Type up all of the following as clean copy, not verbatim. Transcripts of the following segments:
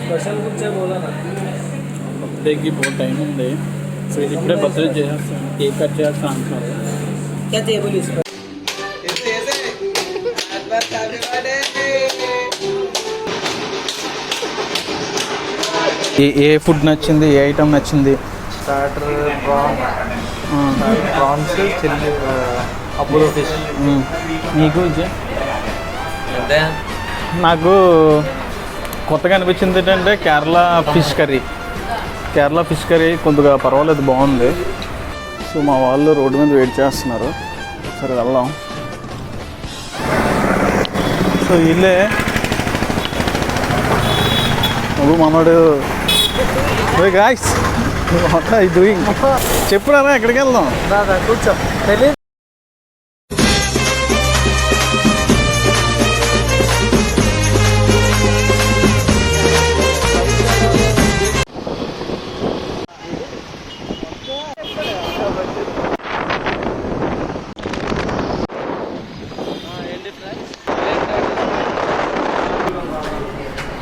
Special कुछ है बोला ना बर्थडे की बहुत टाइम ఉంది ఇప్పుడే బర్త్డే చేసేస్తాను కేక్ కట్ చేస్తాను అంటున్నారు क्या टेबल इस पर ఏ ఫుడ్ నచ్చింది ఏ ఐటమ్ నచ్చింది starter prawns chilli Apollo fish నీకు నాకు కొత్తగా అనిపించింది ఏంటంటే కేరళ ఫిష్ కర్రీ కొద్దిగా పర్వాలేదు బాగుంది. సో మా వాళ్ళు రోడ్డు మీద వెయిట్ చేస్తున్నారు, సరే వెళ్దాం. సో వీళ్ళే మనోడు guys what are you doing చెప్పురా ఎక్కడికి వెళ్దాం కూర్చో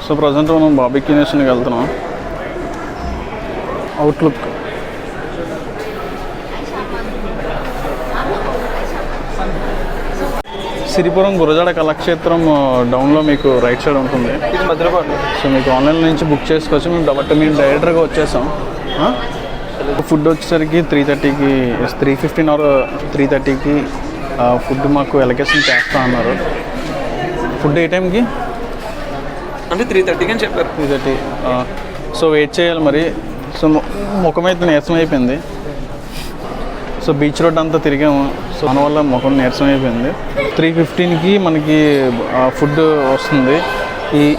సో ప్రజెంట్ మనం బాబిక్యూ నేషన్కి వెళ్తున్నాం. అవుట్లుక్ సిరిపురం గురజాడ కళాక్షేత్రం డౌన్లో మీకు రైట్ సైడ్ ఉంటుంది. సో మీకు ఆన్లైన్ నుంచి బుక్ చేసుకోవచ్చు. మేము డైరెక్టర్గా వచ్చేసాం. ఫుడ్ వచ్చేసరికి 3:30కి 3:15 ఆర్ 3:30కి ఫుడ్ మాకు ఎలకేషన్ చేస్తా అన్నారు. ఫుడ్ ఏ టైంకి అంటే 3:30కి అని చెప్పారు. 3:30. సో వెయిట్ చేయాలి మరి. సో ముఖం అయితే నీరసం అయిపోయింది. సో బీచ్ రోడ్ అంతా తిరిగాము. సో దానివల్ల ముఖం నీరసం అయిపోయింది. 3:15కి మనకి ఫుడ్ వస్తుంది.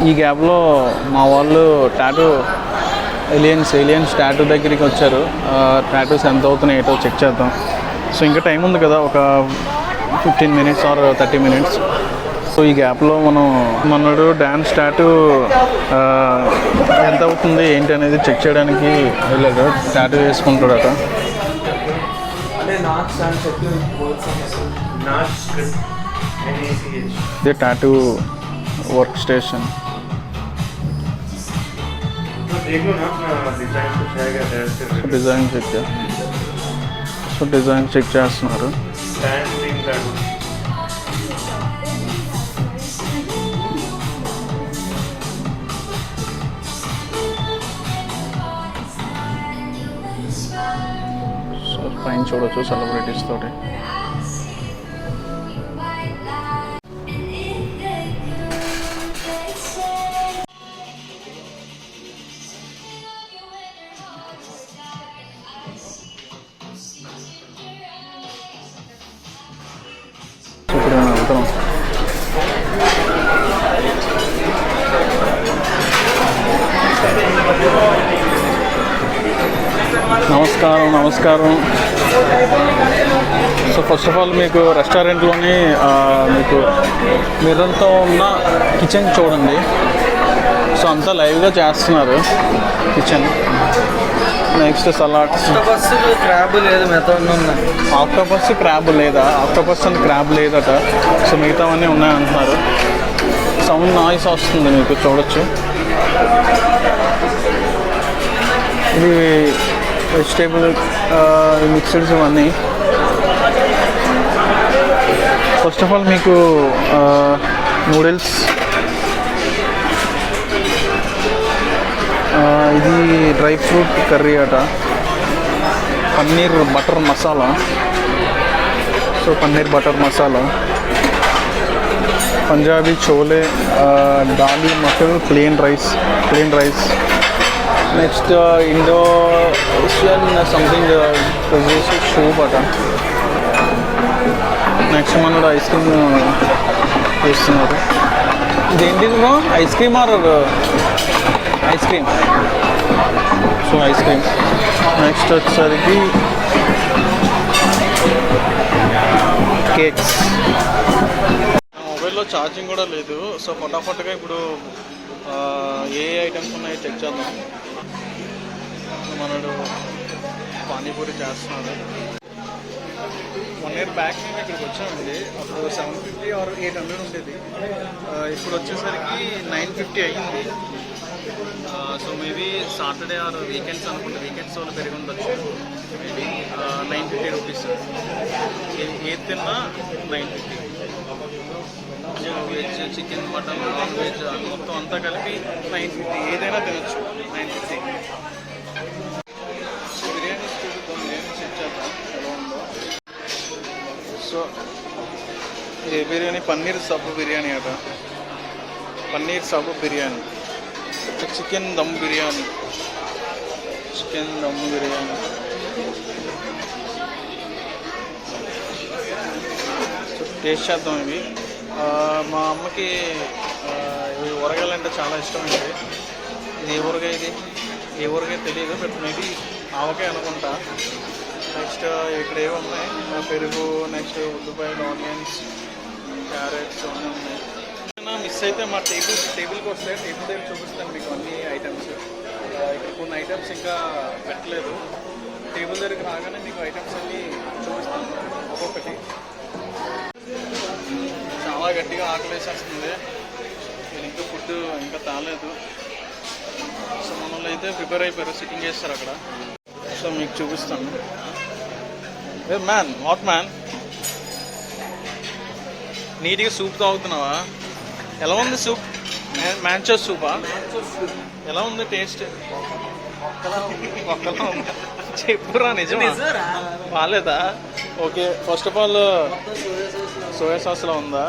ఈ గ్యాప్లో మా వాళ్ళు ఏలియన్స్ టాటూ దగ్గరికి వచ్చారు. టాటూస్ ఎంత అవుతున్నాయి ఏటో చెక్ చేద్దాం. సో ఇంకా టైం ఉంది కదా, ఒక 15 మినిట్స్ ఆర్ 30 మినిట్స్. సో ఈ గ్యాప్లో మనోడు డ్యాన్స్ టాటూ ఎంత అవుతుంది ఏంటి అనేది చెక్ చేయడానికి వెళ్ళాడు. టాటూ వేసుకుంటాడట. ఇది tattoo work station. Design check చేస్తున్నారు. పైన చూడవచ్చు సెలబ్రిటీస్ తోటి. ఇప్పుడు మనం వెళ్తాం. నమస్కారం. సో ఫస్ట్ ఆఫ్ ఆల్ మీకు రెస్టారెంట్లోని మీకు మిర్రర్తో ఉన్న కిచెన్ చూడండి. సో అంతా లైవ్గా చేస్తున్నారు కిచెన్. Next salads. క్రాబ్ లేదు, ఆక్టోపస్ క్రాబ్ లేదా? ఆక్టోపస్ అండ్ క్రాబ్ లేదట. సో మిగతావన్నీ ఉన్నాయంటున్నారు. సౌండ్ నాయిస్ వస్తుంది మీకు చూడొచ్చు. ఇది వెజిటేబుల్ మిక్స్డ్స్ ఇవన్నీ. ఫస్ట్ ఆఫ్ ఆల్ మీకు నూడిల్స్, ఇది డ్రై ఫ్రూట్ కర్రీ అట. Paneer butter masala. So paneer butter masala. Punjabi chole, దాలి mutton, plain rice. Next Indonesian something soup అట. నెక్స్ట్ మనోడు ఐస్ క్రీమ్ చేస్తున్నారు. ఇదేంటి ice cream or ice cream? So ice cream. Next వచ్చేసరికి కేక్స్. మొబైల్లో ఛార్జింగ్ కూడా లేదు. సో ఫటాఫట్గా ఇప్పుడు ఏ ఐటమ్స్ ఉన్నాయో చెక్ చేద్దాం. మనడు పానీపూరి చేస్తున్నాడు. 1 year బ్యాక్ మేము ఇక్కడికి వచ్చామండి. అప్పుడు 750 ఆర్ 800 ఉండేది. ఇప్పుడు వచ్చేసరికి 950 అయ్యింది. మేబీ సాటర్డే ఆర్ వీకెండ్స్ అనుకుంటే వీకెండ్స్ వాళ్ళు పెరిగి ఉండొచ్చు మేబీ 950 రూపీస్ ఏది తిన్నా 950 veg chicken mutton non veg మొత్తం అంతా కలిపి 950 ఏదైనా తినొచ్చు 950 బిర్యానీ చూద్దాం బిర్యానీ చెక్ చేద్దాం ఎలా ఉందో సో ఏ బిర్యానీ పన్నీర్ సబ్బు బిర్యానీ అట పన్నీర్ సబ్బు బిర్యానీ చికెన్ దమ్ బిర్యానీ టేస్ట్ చేద్దాం ఇవి మా అమ్మకి ఊరగాయలంటే చాలా ఇష్టం అండి ఇది ఏ ఊరగాయ తెలియదు బట్ మేబీ ఆవకాయ అనుకుంటా నెక్స్ట్ ఇక్కడ ఏవి ఉన్నాయి పెరుగు నెక్స్ట్ ఉల్లిపాయలు ఆనియన్స్ క్యారెట్స్ అన్నీ ఉన్నాయి మిస్ అయితే మా టేబుల్కి వస్తే టేబుల్ దగ్గర చూపిస్తాను మీకు అన్ని ఐటమ్స్ ఇక్కడ కొన్ని ఐటమ్స్ ఇంకా పెట్టలేదు టేబుల్ దగ్గరికి రాగానే మీకు ఐటమ్స్ అన్నీ చూపిస్తాను ఒక్కొక్కటి చాలా గట్టిగా ఆకలేసేస్తుంది నేను ఇంకా ఫుడ్ ఇంకా తాలేదు సో మనల్ని అయితే ప్రిపేర్ అయిపోయారు సిట్టింగ్ చేస్తారు అక్కడ సో మీకు చూపిస్తాను వాట్ మ్యాన్ నీట్గా సూప్ తాగుతున్నావా ఎలా ఉంది సూప్ మ్యాంచో సూపా ఎలా ఉంది టేస్ట్ ఒక్కలా ఉంది చెప్పురా నిజమా బాగాలేదా okay first of all soya సాస్లో ఉందా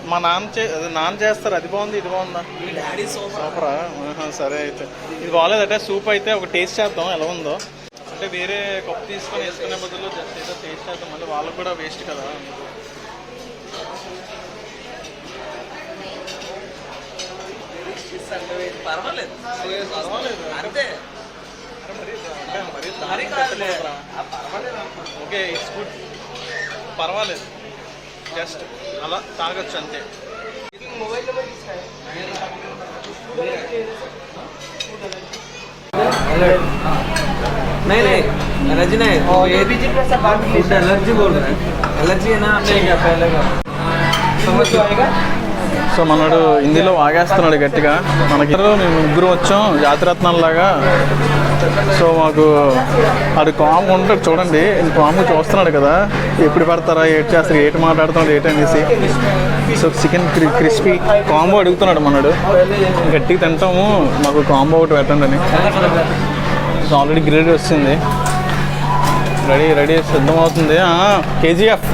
మా నాన్న చేస్తారు అది బాగుంది ఇది బాగుందా సూపరా సరే అయితే ఇది బాగాలేదట సూప్ అయితే ఒక టేస్ట్ చేద్దాం ఎలా ఉందో అంటే వేరే కప్పు తీసుకొని వేసుకునే బదులు జస్ట్ ఏదో టేస్ట్ చేద్దాం మళ్ళీ వాళ్ళకు కూడా వేస్ట్ కదా పర్వాలేదు అంతే ఓకే ఇట్స్ గుడ్ పర్వాలేదు జస్ట్ అలా తాగొచ్చు అంతే नहीं एलर्जी नहीं फूड एलर्जी बोल रहे हैं एलर्जी है ना आपने पहले का समझ तो आएगा సో మనడు హిందీలో వాగేస్తున్నాడు గట్టిగా మనకి మేము ముగ్గురు వచ్చాం జాతిరత్నాలలాగా సో మాకు అది కామ్ ఉంటాడు చూడండి కామ్గా చూస్తున్నాడు కదా ఎప్పుడు పడతారా ఏటి చేస్తారు ఏటి మాట్లాడుతున్నాడు ఏంటనేసి సో చికెన్ క్రిస్పీ కాంబో అడుగుతున్నాడు మనడు గట్టిగా తింటాము మాకు కాంబో ఒకటి పెట్టండి అని సో ఆల్రెడీ గ్రేడ్ వస్తుంది రెడీ సిద్ధమవుతుంది కేజీఎఫ్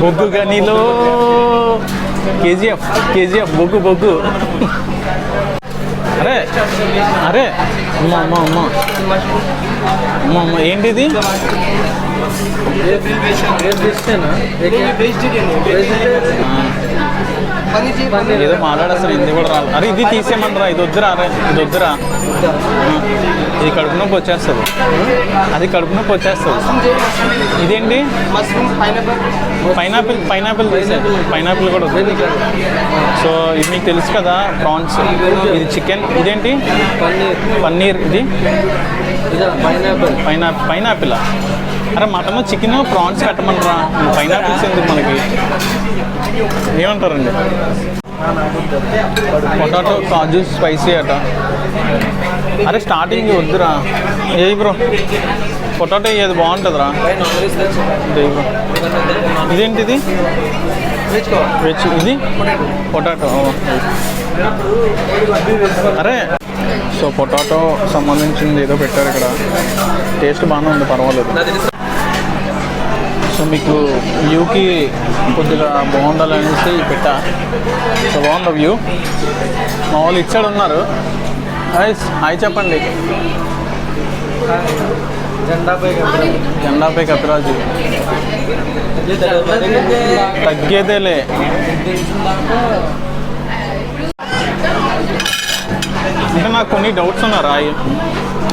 బొగ్గు గనిలో కేజీఎఫ్ బొగ్గు అరే అమ్మ ఏంటిది ఏదో మాట్లాడేస్తారు హిందీ కూడా రాదు అరే ఇది తీసేయమంటారా ఇది వద్దురా ఇది కడుపు నొప్పి వచ్చేస్తుంది అది కడుపు నొప్పి వచ్చేస్తుంది ఇదేంటి పైనాపిల్ పైనాపిల్ కూడా వస్తుంది సో ఇది మీకు తెలుసు కదా ప్రాన్స్ ఇది చికెన్ ఇదేంటి పన్నీర్ ఇది పైనాపిల్ అరే మటన్ చికెన్ ప్రాన్స్ పెట్టమంటారా పైనాపిల్స్ ఎందుకు మనకి ఏమంటారండి పొటాటో కాజు స్పైసీ అట అరే స్టార్టింగ్ వద్దురా ఏ బ్రో పొటాటో అది బాగుంటుందిరా బ్రో ఇదేంటిది వెజ్ ఇది పొటాటో అరే సో పొటాటో సంబంధించింది ఏదో పెట్టారు ఇక్కడ టేస్ట్ బాగానే ఉంది పర్వాలేదు సో మీకు వ్యూకి కొద్దిగా బాగుండాలనేసి పెట్టా సో బాగుంది వ్యూ మా వాళ్ళు ఇచ్చాడు ఉన్నారు హాయ్ చెప్పండి జెండాపై కపిరాజు తగ్గేదేలే అంటే నాకు కొన్ని డౌట్స్ ఉన్నారా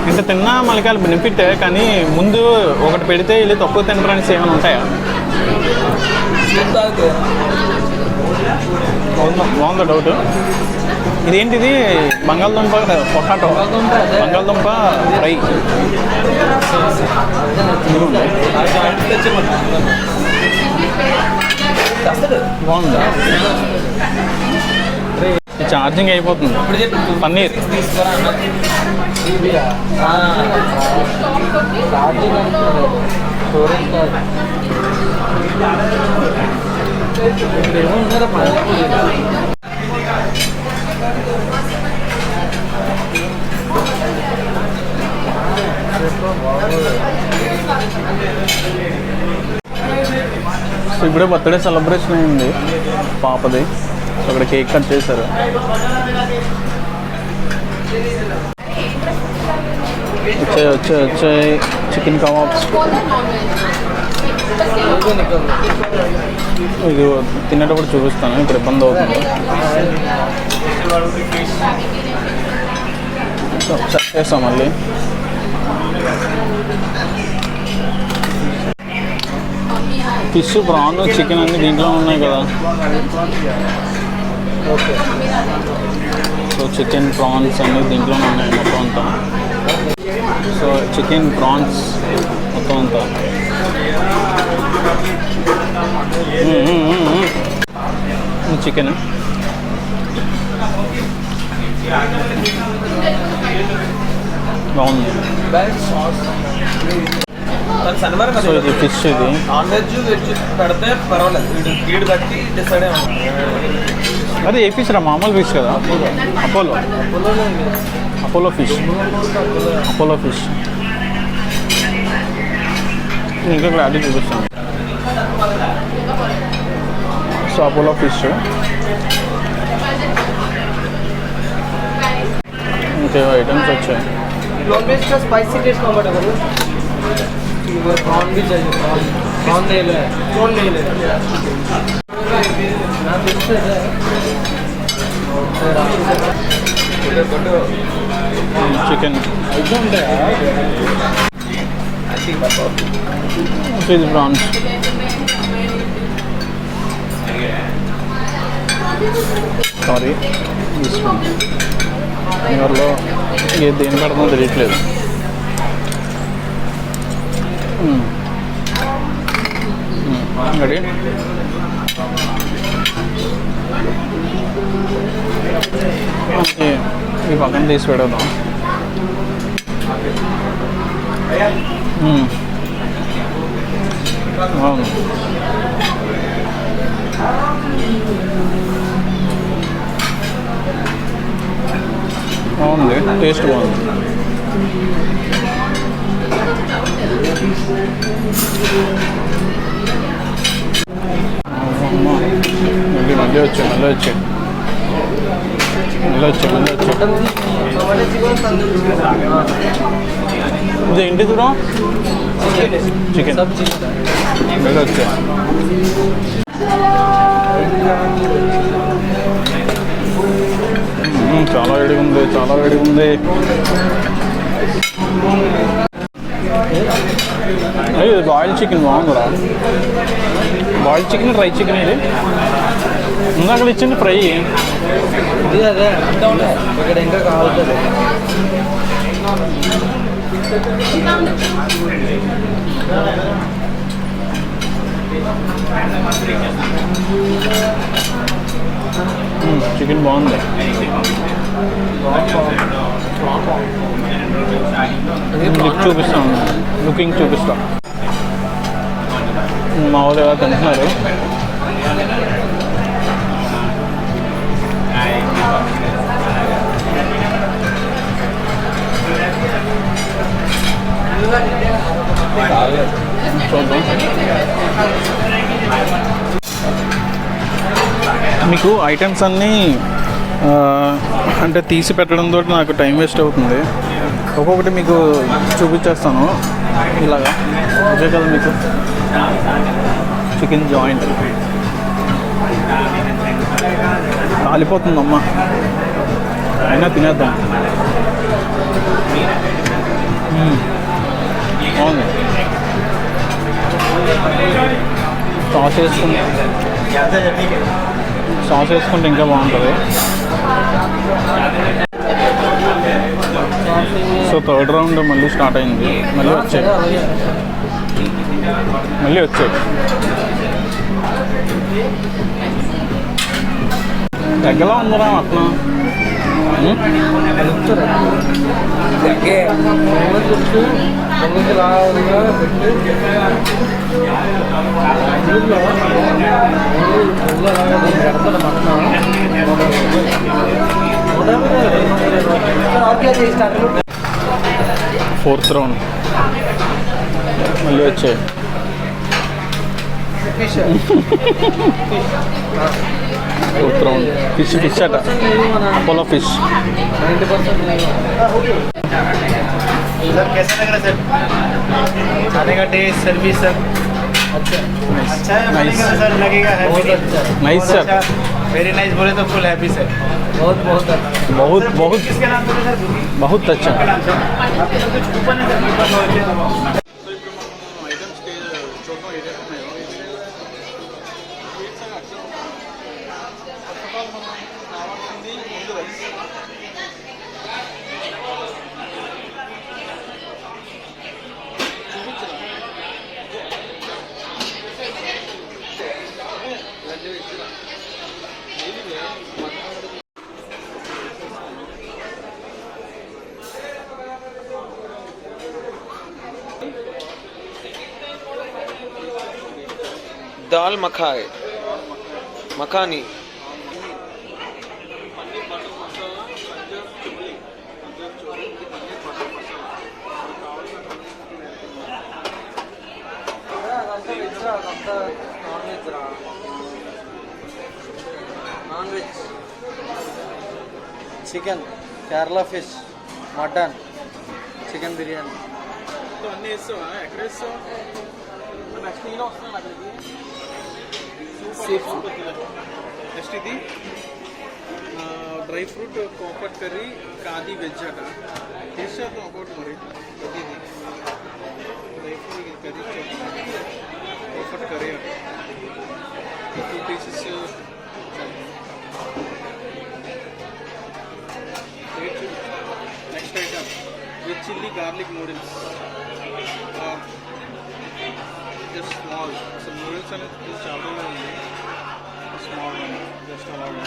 ఇంత తిన్నా మళ్ళీ బెనిఫిట్ కానీ ముందు ఒకటి పెడితే వెళ్ళి తక్కువ తినడానికి ఏమైనా ఉంటాయా బాగుందా డౌట్ ఇదేంటిది బంగాళదుంప పొటాటో బంగాళదుంప ఫ్రై బాగుందా ఛార్జింగ్ అయిపోతుంది. ఇప్పుడు చెప్పి పన్నీర్ తీసుకురా ఛార్జింగ్ అంటున్నారు స్టోరేజ్ కాదు. ఇక్కడ ఏమో ఉన్నారా సో ఇప్పుడే బర్త్డే సెలబ్రేషన్ అయింది పాపది. సో అక్కడ కేక్ కట్ చేశారు. వచ్చాయి చికెన్ కబాబ్స్. ఇది తినేటప్పుడు చూపిస్తాను, ఇప్పుడు ఇబ్బంది అవుతుంది. సో చెక్ చేస్తాం మళ్ళీ. ఫిష్, ప్రాన్, చికెన్ అన్నీ దీంట్లో ఉన్నాయి కదా. సో చికెన్, ప్రాన్స్ అన్నీ దీంట్లోనే ఉన్నాయి మొత్తం అంతా. సో చికెన్, ప్రాన్స్ మొత్తం అంతా. చికెన్ బాగుంది. సో ఇది ఫిష్. ఇది నాన్ వెజ్ వెజ్ పెడితే పర్వాలేదు, వీడు బట్టి డిసైడ్ అయ్యాము. అదే ఏ ఫిష్ రా? మామూలు ఫిష్ కదా. Apollo fish. అపోలో ఫిష్ ఇంకా క్లారిటీ చూపిస్తాను. So Apollo fish. ఇంకేవో ఐటమ్స్ వచ్చాయి. नॉन वेज का स्पाइसी टेस्ट कंफर्टेबल है। प्रॉन भी चाहिए, प्रॉन ले ले, प्रॉन ले ले ना दिखते है चिकन एकदम है आई थिंक बताओ फिश प्रॉन्स. సారీ ఎవరిలో ఏ దేని పెడతామో తెలియట్లేదు. రెడీ. ఈ పక్కన తీసి పెడదాం. అవును బాగుంది, టేస్ట్ బాగుంది. మళ్ళీ మళ్ళీ వచ్చాయి మళ్ళీ వచ్చాయి మళ్ళీ వచ్చాయి మళ్ళీ వచ్చాయి. ఇది ఏంటి దూరం? చికెన్ మళ్ళీ వచ్చాయి. చాలా వేడిగా ఉంది, చాలా వేడిగా ఉంది. ఇది బాయిల్డ్ చికెన్ బాగుందిరా. Boiled chicken, dry chicken. ఇది ఇందాక ఇచ్చింది ఫ్రై. ఇది అదే ఇక్కడ ఇంకా కావాలి. చికెన్ బాగుంది. చూపిస్తాను, లుకింగ్ చూపిస్తాం. మా వాళ్ళు ఎలా తింటున్నారు. చూద్దాం. మీకు ఐటమ్స్ అన్నీ అంటే తీసి పెట్టడంతో నాకు టైం వేస్ట్ అవుతుంది. ఒక్కొక్కటి మీకు చూపించేస్తాను ఇలాగా. అదే కదా మీకు చికెన్ జాయింట్ కాలిపోతుందమ్మా, అయినా తినేద్దాం. అవును, సాస్ వేసుకుంటే ఇంకా బాగుంటుంది. సో థర్డ్ రౌండ్ మళ్ళీ స్టార్ట్ అయింది. మళ్ళీ వచ్చాయి. ఎగ్గలా ఉందిరా అట్లా ఎగ్గే పొంగుకి లాగా పెట్టి ఫోర్త్ రౌండ్ మళ్ళీ వచ్చాయి fish fourth round fish fish అట పోలో ఫిష్ 90% सर कैसा लग रहा है सर खाने का टेस्ट सर्विस सब अच्छा है बनेगा सर लगेगा है नाइस सर वेरी नाइस बोले तो फुल हैप्पी सर बहुत बहुत अच्छा बहुत बहुत किसके नाम पे सर बहुत अच्छा आपके तो कुछ कूपन है सर कूपन दाल मखाए makhani non veg chicken Kerala fish mutton chicken biryani అన్నీ వేస్తావా ఎక్కడ వేస్తావు నెక్స్ట్ నేను వస్తున్నాను అక్కడికి నెక్స్ట్ ఇది డ్రై ఫ్రూట్ కోకట్ కర్రీ కాది వెజ్ అట టేస్ట్ చేద్దాం ఒకటి మరి ఇది డ్రై ఫ్రూట్ కర్రీ కోకట్ కర్రీ అట 2 pieces next item with chilli garlic noodles just small అసలు నూడిల్స్ అనేది చాలా ఉంది స్మాల్ జస్ట్ అలాగా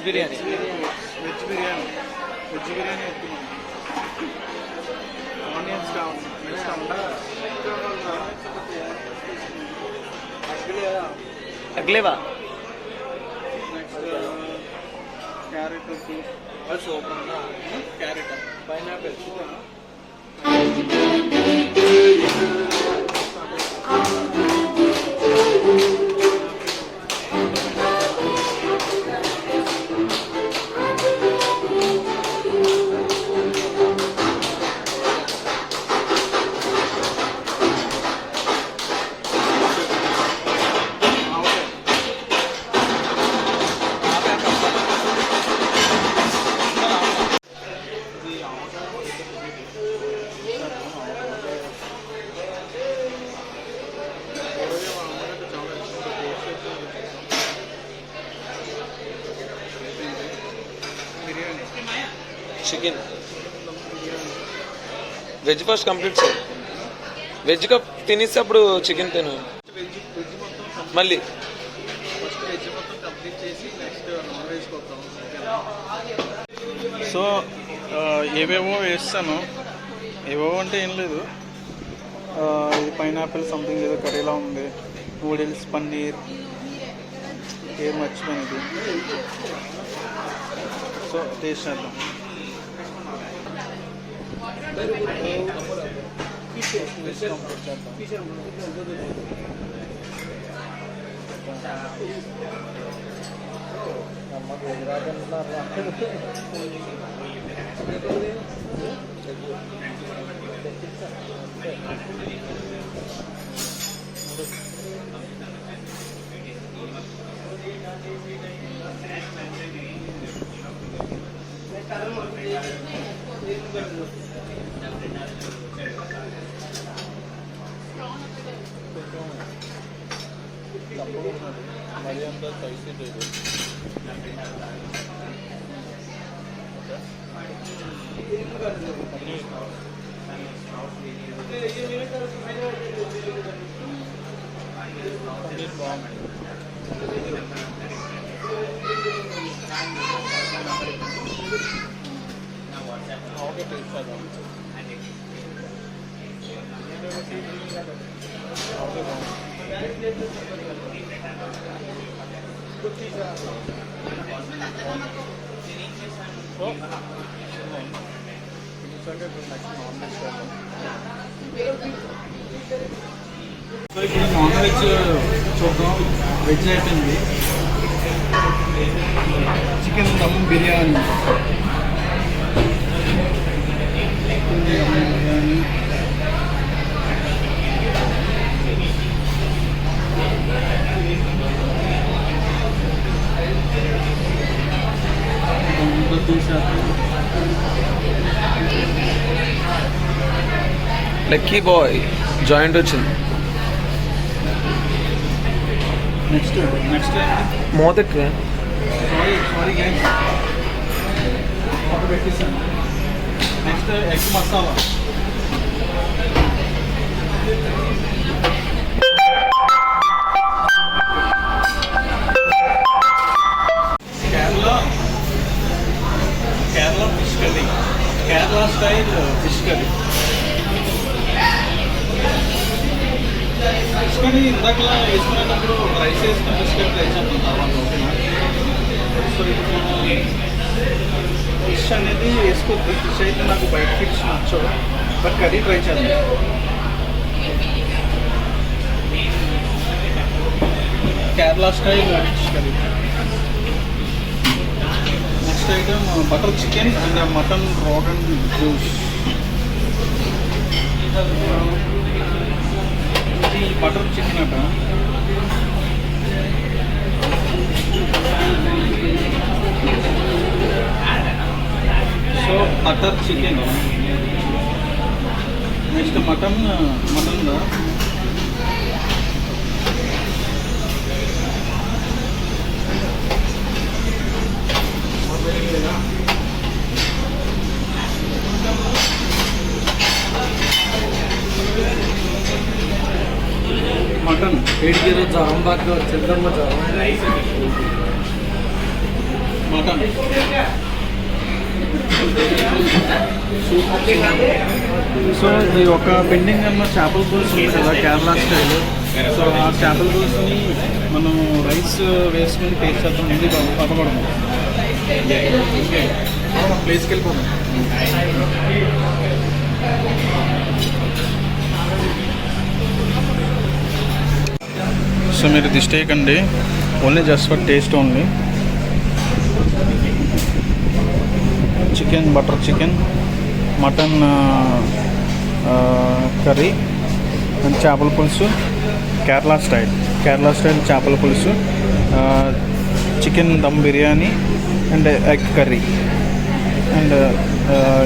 బిర్యానీ వెజ్ బిర్యానీ వెజ్ బిర్యానీ వస్తున్నాం ఆనియన్స్ కావాలి నెక్స్ట్ అగ్లేవా next carrot carrot pineapple chicken veg first complete sir veg cup తినేస్తే అప్పుడు చికెన్ తిను మళ్ళీ ఫస్ట్ వెజ్ మొత్తం కంప్లీట్ చేసి నెక్స్ట్ నాన్ వెజ్కి వస్తాం సో ఏవేవో వేస్తాను ఏవేవో అంటే ఏం లేదు ఇది పైనాపిల్ సంథింగ్ ఏదో కర్రీలా ఉంది నూడిల్స్ పన్నీర్ ఏం మర్చిపోయినది సో టేస్ట్ చేద్దాం మరి అంత స్పైసీ లేదు సో ఇప్పుడు నాన్ వెజ్ చూద్దాం. వెజ్ అయిపోయింది. Chicken dum biryani, Lucky Boy joint వచ్చింది. నెక్స్ట్ మోదక్ సారీ గైస్, పెట్టేసాను. Next egg masala. Kerala fish curry, Kerala style fish curry. Fish curry ఇందాకలా వేసుకునేటప్పుడు రైస్ వేసుకుని ఫిష్ కర్రీ ట్రై చేద్దాం తర్వాత, ఓకేనా? సో ఇప్పుడు ఫిష్ అనేది వేసుకోవద్దు. ఫిష్ అయితే నాకు బయట ఫిష్ నచ్చవు, బట్ కర్రీ ట్రై చేద్దాం. Kerala style fish curry. Next item butter chicken and mutton Rogan juice. ఇది బటర్ చికెన్ అట. So butter chicken. Next mutton mutton ఏడికి జ్వరం బాగా చిత్రమ్మ జ్వరం మటన్ సో ఇది ఒక పెండింగ్ అన్న చేపల పులుసు ఉంది కదా కేరళ స్టైల్. సో ఆ చేపల పులుసుని మనం రైస్ వేసుకుని టేస్ట్ చేద్దాం. ముందు పదపడము ప్లేస్కి వెళ్ళిపోతాం. సో మీరు ఇది స్టేక్ అండి, only just for taste only. Chicken, butter chicken, mutton curry and చేపల పులుసు, కేరళ స్టైల్ చేపల పులుసు, chicken dum biryani and egg curry and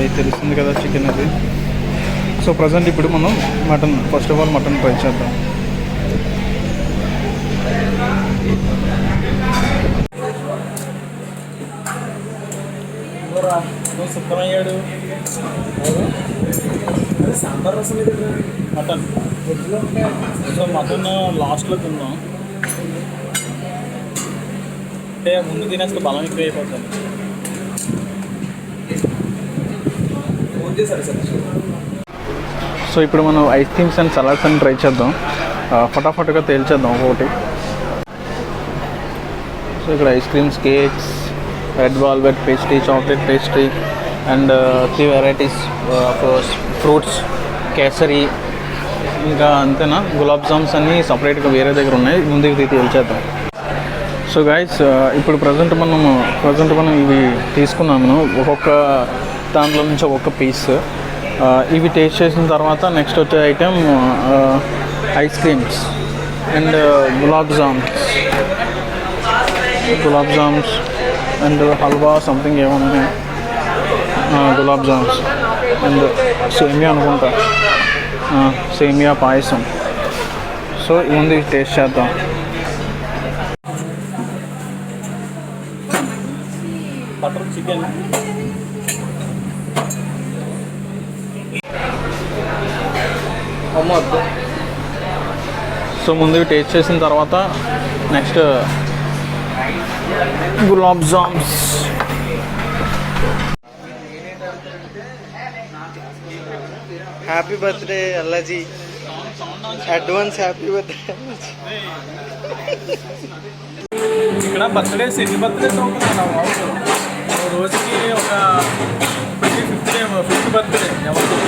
ఇది తెలుస్తుంది కదా చికెన్ అది. సో ప్రజెంట్ ఇప్పుడు మనం first of all mutton try చేద్దాం. సిద్ధమయ్యాడు sambar rasam mutton. So mutton లాస్ట్లో తిందాం, అంటే ముందు తినేస్తే బలం ఎక్కువ అయిపోతుంది. సో ఇప్పుడు మనం ఐస్ క్రీమ్స్ అండ్ సలాడ్స్ అని ట్రై చేద్దాం. ఫటాఫట్గా తేల్చేద్దాం ఒకటి. సో ఇక్కడ ice creams, cakes, red velvet pastry, chocolate pastry and 3 varieties of fruits, kesari, ఇంకా అంతేనా. గులాబ్ జామ్స్ అన్నీ సపరేట్గా వేరే దగ్గర ఉన్నాయి, ముందుకు తేల్చేద్దాం. సో గైస్ ఇప్పుడు ప్రజెంట్ మనం ఇవి తీసుకున్నాము, ఒక్కొక్క దాంట్లో నుంచి ఒక్కొక్క పీస్. ఇవి టేస్ట్ చేసిన తర్వాత నెక్స్ట్ వచ్చే item ice creams and gulab jams and halwa something ఏమన్నా, గులాబ్ జామ్స్ అండ్ సేమియా అనుకుంటా, సేమియా పాయసం. సో ఇవన్నీ టేస్ట్ చేద్దాం. బటర్ చికెన్, అమ్మ వద్దు. సో ముందు టేస్ట్ చేసిన తర్వాత next gulab jams. Happy birthday అల్లాజీ, అడ్వాన్స్ హ్యాపీ బర్త్డే. ఇక్కడ బర్త్డేస్ ఎన్ని బర్త్డేస్ అవుతున్నాయి రోజుకి? ఒక ఫిఫ్త్ బర్త్డే ఎవరు?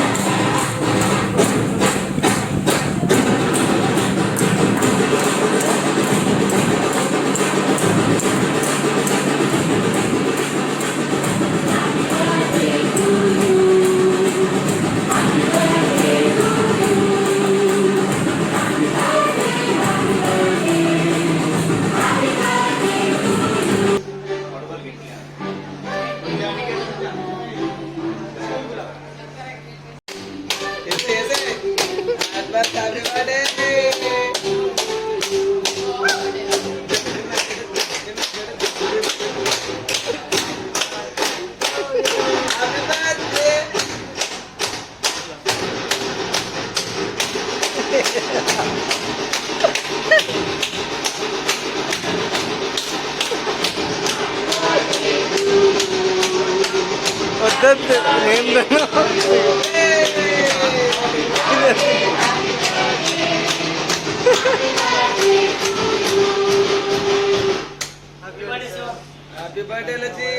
వద్దొద్దు, నేను హ్యాపీ బర్త్డే లచ్చి.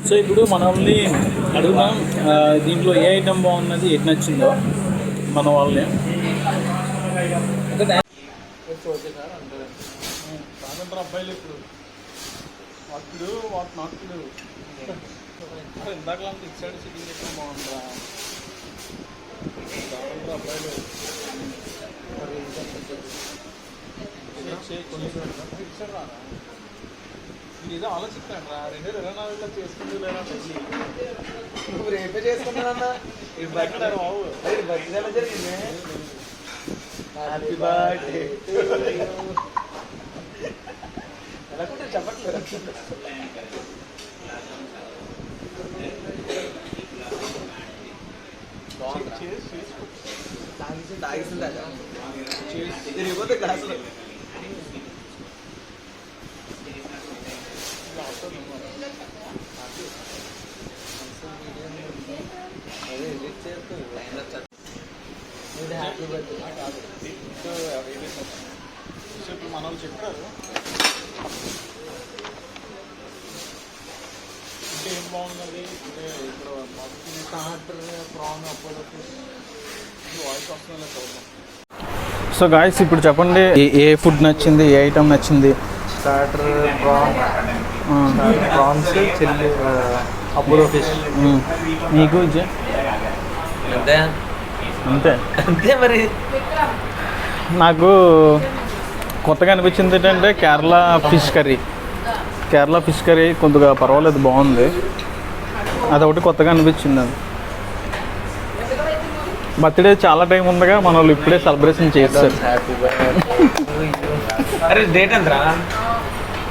సో ఇప్పుడు మనల్ని అడుగుదాం, దీంట్లో ఏ ఐటమ్ బాగున్నది, ఎటు నచ్చిందో మన వాళ్ళని. సాయంత్రం అబ్బాయిలు ఇప్పుడు వాడు వాట్ నాట్ టు ఇందాక ఇటు సైడ్ సిట్టింగ్ చేసిన బాగుందా? సాయంత్రం అబ్బాయిలు ఇదో ఆలోచిస్తాను రా, 2024లో చేసుకుంటూ లేదా పెళ్ళి. నువ్వు రేపే చేసుకున్నానన్నా. ఈ బర్త్డే బర్త్డే ఎలా జరిగింది? హ్యాపీ బర్త్డే ఎలా కూడా చెప్పట్లేదు. తాగిసిందా తిరిగిపోతే గ్లాసులు. అదే ఎడిట్ చేస్తుంది హ్యాపీ బర్త్డే కాదు. ఇప్పుడు మన వాళ్ళు చెప్పారు అంటే ఏం బాగున్నది అంటే ఇప్పుడు స్టార్టర్ ప్రాన్ అపోలో వాయిస్ వస్తుందో చూద్దాం. సో గాయస్ ఇప్పుడు చెప్పండి, ఏ ఫుడ్ నచ్చింది, ఏ ఐటమ్ నచ్చింది? Starter prawns chilli Apollo fish. నీకు అంతే అంతే అంతే మరి. నాకు కొత్తగా అనిపించింది ఏంటంటే కేరళ ఫిష్ కర్రీ కొద్దిగా పర్వాలేదు, బాగుంది. అదొకటి కొత్తగా అనిపించింది. అది బర్త్డే చాలా టైం ఉందిగా, మన వాళ్ళు ఇప్పుడే సెలబ్రేషన్ చేస్తారు. అరే డేట్ ఎంతరా?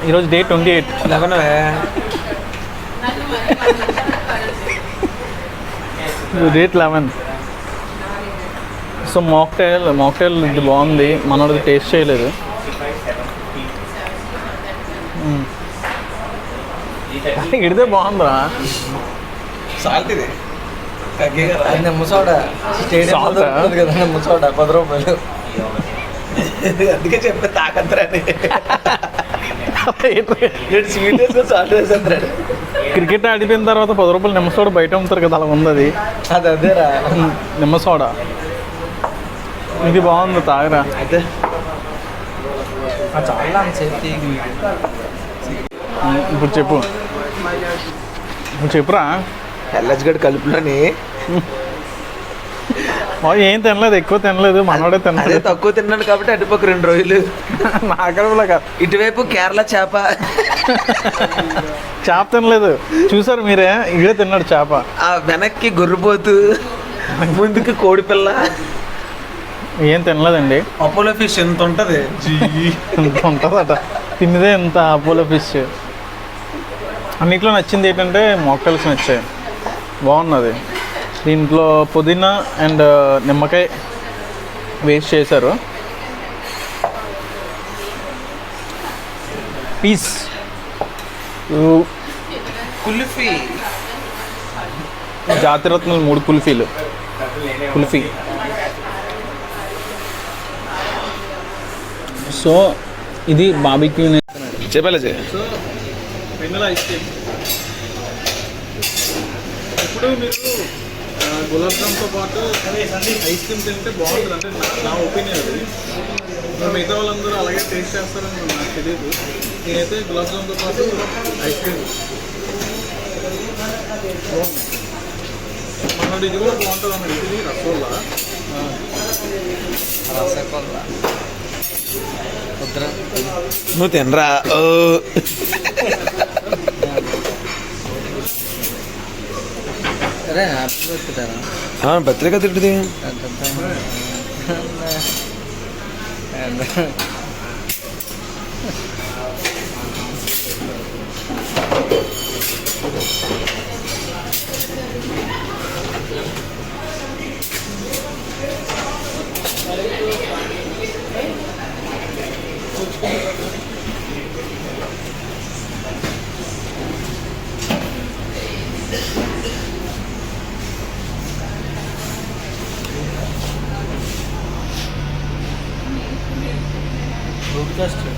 ఈరోజు డేట్ 28. 11 డేట్ 11. సో మాక్టైల్ ఇది బాగుంది, మనోడిది టేస్ట్ చేయలేదు. ఇడితే బాగుందా? సాల్ట్ ఇది నిమ్మసోడా స్టేడియం కదా, నిమ్మసోడా 10 రూపాయలు. అందుకే చెప్పే తాకంతరాని స్వీట్ వేసుకొని సాల్ట్ వేసేంతరాడు. క్రికెట్ ఆడిపోయిన తర్వాత 10 రూపాయలు నిమ్మసోడా బయట అమ్ముతారు కదా, అలా ఉంది అది. అదేరా నిమ్మసోడా. ఇది బాగుంది, తాగరా. అయితే చాలా ఇప్పుడు చెప్పురా. ఎల్లజ్గడ్ కలుపులోని ఏం తినలేదు, ఎక్కువ తినలేదు, మనోడే తినలేదు. తక్కువ తిన్నాడు కాబట్టి అటుపక్క 2 రోజులు. నాకడలా కాదు, ఇటువైపు కేరళ చేప తినలేదు. చూసారు మీరే, ఇదే తిన్నాడు చేప. ఆ వెనక్కి గొర్రెపోతు, ముందుకి కోడి పిల్ల. ఏం తినలేదండి. అపోలో ఫిష్ ఎంత ఉంటుంది? ఎంత ఉంటుందట, తిన్నదే ఎంత. అపోలో ఫిష్ అన్నిట్లో నచ్చింది ఏంటంటే మాక్టైల్స్ నచ్చాయి, బాగున్నది. దీంట్లో పుదీనా అండ్ నిమ్మకాయ వేస్ట్ చేశారు. పీస్ కుల్ఫీ జాతిరత్నాలు 3 కుల్ఫీలు. కుల్ఫీ. సో ఇది బాబిక్యూ చెప్పలే సో వెనిలా ఐస్ క్రీమ్. ఇప్పుడు మీరు గులాబ్ జామ్తో పాటు ఐస్ క్రీమ్ తింటే బాగుంటుంది అంటే నా ఒపీనియన్ అది. మిగతా వాళ్ళందరూ అలాగే టేస్ట్ చేస్తారని నాకు తెలియదు. నేనైతే గులాబ్ జామ్తో పాటు ఐస్ క్రీమ్ మనది ఇది కూడా బాగుంటుంది అన్నది. ఇది రసగుల్లా. రసగుల్లా నువ్వు తినరా. అరే హ్యాపీ బర్త్డేరా. బర్త్డే కదా తింటుంది. Broadcast.